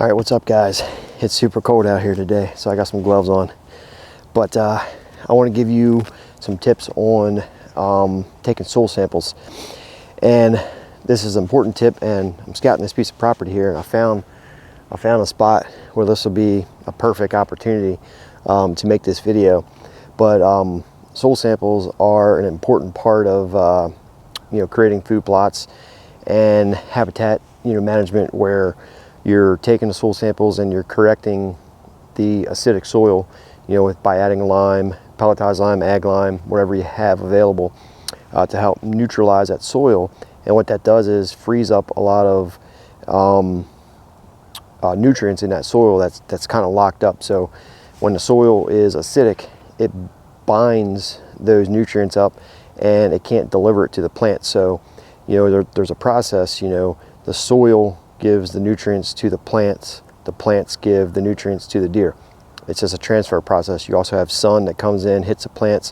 All right, what's up guys? It's super cold out here today, so I got some gloves on. But I want to give you some tips on taking soil samples. And this is an important tip, and I'm scouting this piece of property here, and I found a spot where this will be a perfect opportunity to make this video. But soil samples are an important part of creating food plots and habitat management, where you're taking the soil samples and you're correcting the acidic soil, by adding lime, pelletized lime, ag lime, whatever you have available, to help neutralize that soil. And what that does is frees up a lot of nutrients in that soil that's kind of locked up. So when the soil is acidic, it binds those nutrients up and it can't deliver it to the plant. So there's a process. The soil gives the nutrients to the plants give the nutrients to the deer. It's just a transfer process. You also have sun that comes in, hits the plants,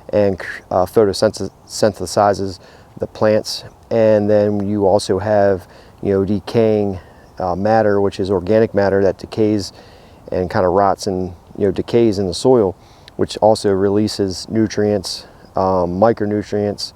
and photosynthesizes the plants. And then you also have decaying matter, which is organic matter that decays and kind of rots and decays in the soil, which also releases nutrients, micronutrients,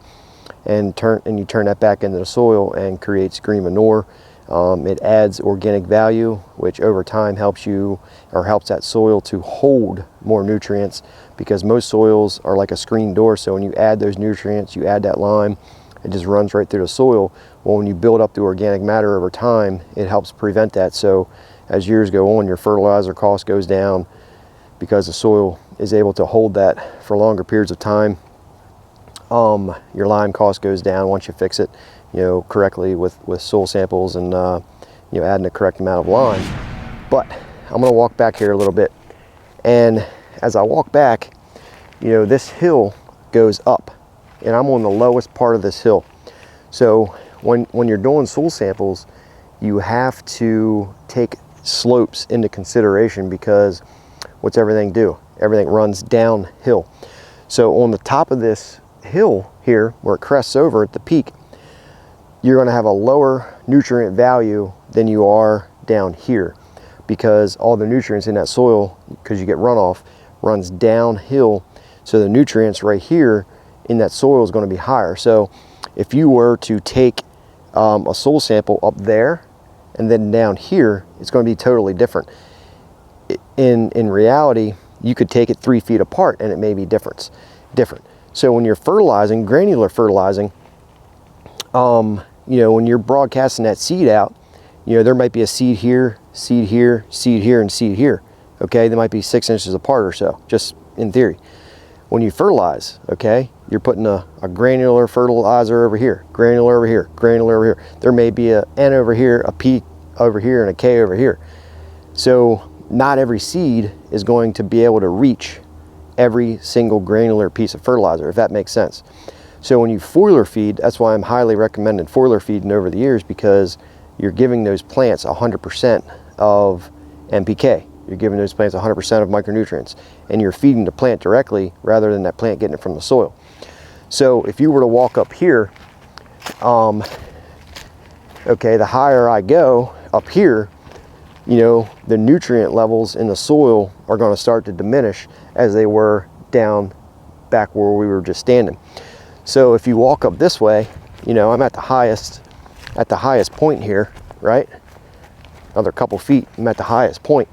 and you turn that back into the soil and creates green manure. It adds organic value, which over time helps that soil to hold more nutrients, because most soils are like a screen door. So when you add those nutrients, you add that lime, it just runs right through the soil. Well, when you build up the organic matter over time, it helps prevent that. So as years go on, your fertilizer cost goes down because the soil is able to hold that for longer periods of time. Your lime cost goes down once you fix it correctly with soil samples and adding the correct amount of lime. But I'm going to walk back here a little bit, and as I walk back, this hill goes up, and I'm on the lowest part of this hill. So when you're doing soil samples, you have to take slopes into consideration, because what's everything do? Everything runs downhill. So on the top of this hill here, where it crests over at the peak, you're going to have a lower nutrient value than you are down here, because all the nutrients in that soil, because you get runoff, runs downhill. So the nutrients right here in that soil is going to be higher. So if you were to take a soil sample up there and then down here, it's going to be totally different. In reality, you could take it 3 feet apart and it may be different. So when you're fertilizing, granular fertilizing, when you're broadcasting that seed out, there might be a seed here, seed here, seed here, and seed here. Okay, they might be 6 inches apart or so, just in theory. When you fertilize, okay, you're putting a granular fertilizer over here, granular over here, granular over here. There may be a N over here, a P over here, and a K over here. So not every seed is going to be able to reach every single granular piece of fertilizer, if that makes sense. So when you foliar feed, that's why I'm highly recommending foliar feeding over the years, because you're giving those plants 100% of NPK. You're giving those plants 100% of micronutrients, and you're feeding the plant directly rather than that plant getting it from the soil. So if you were to walk up here, okay, the higher I go up here, the nutrient levels in the soil are going to start to diminish as they were down back where we were just standing. So if you walk up this way, I'm at the highest point here, right? Another couple feet, I'm at the highest point.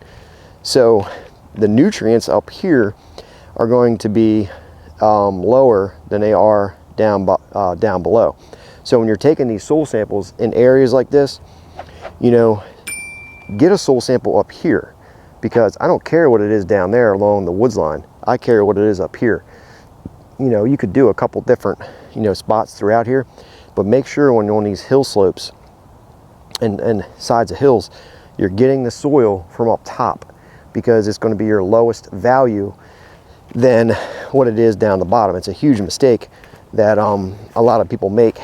So the nutrients up here are going to be lower than they are down below. So when you're taking these soil samples in areas like this, get a soil sample up here, because I don't care what it is down there along the woods line. I care what it is up here. You could do a couple different, spots throughout here, but make sure when you're on these hill slopes and sides of hills, you're getting the soil from up top, because it's going to be your lowest value than what it is down the bottom. It's a huge mistake that a lot of people make,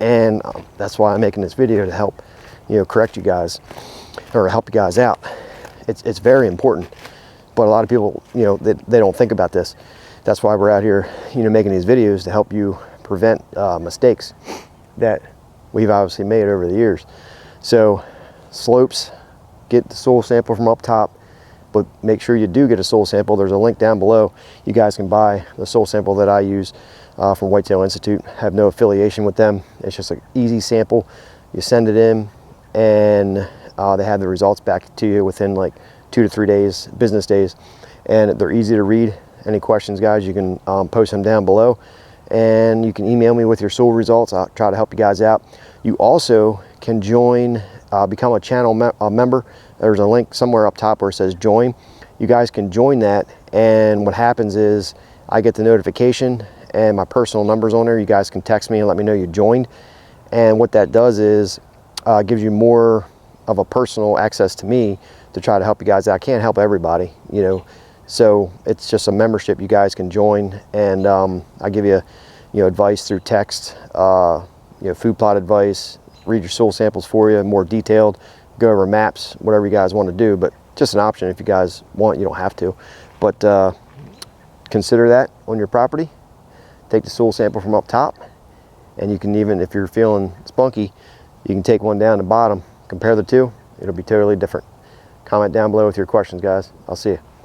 and that's why I'm making this video, to help correct you guys, or help you guys out. It's very important, but a lot of people they don't think about this. That's why we're out here making these videos, to help you prevent mistakes that we've obviously made over the years. So slopes, get the soil sample from up top, but make sure you do get a soil sample. There's a link down below. You guys can buy the soil sample that I use from Whitetail Institute. I have no affiliation with them. It's just an easy sample. You send it in, and they have the results back to you within like 2 to 3 days, business days, and they're easy to read. Any questions, guys, you can post them down below, and you can email me with your soil results. I'll try to help you guys out. You also can join, become a channel member. There's a link somewhere up top where it says join. You guys can join that, and what happens is I get the notification and my personal number's on there. You guys can text me and let me know you joined, and what that does is gives you more of a personal access to me to try to help you guys out. I can't help everybody, you know, so it's just a membership you guys can join, and I give you, advice through text, food plot advice, read your soil samples for you, more detailed, go over maps, whatever you guys want to do. But just an option if you guys want. You don't have to, but consider that on your property. Take the soil sample from up top, and you can even, if you're feeling spunky, you can take one down the bottom, compare the two. It'll be totally different. Comment down below with your questions, guys. I'll see you.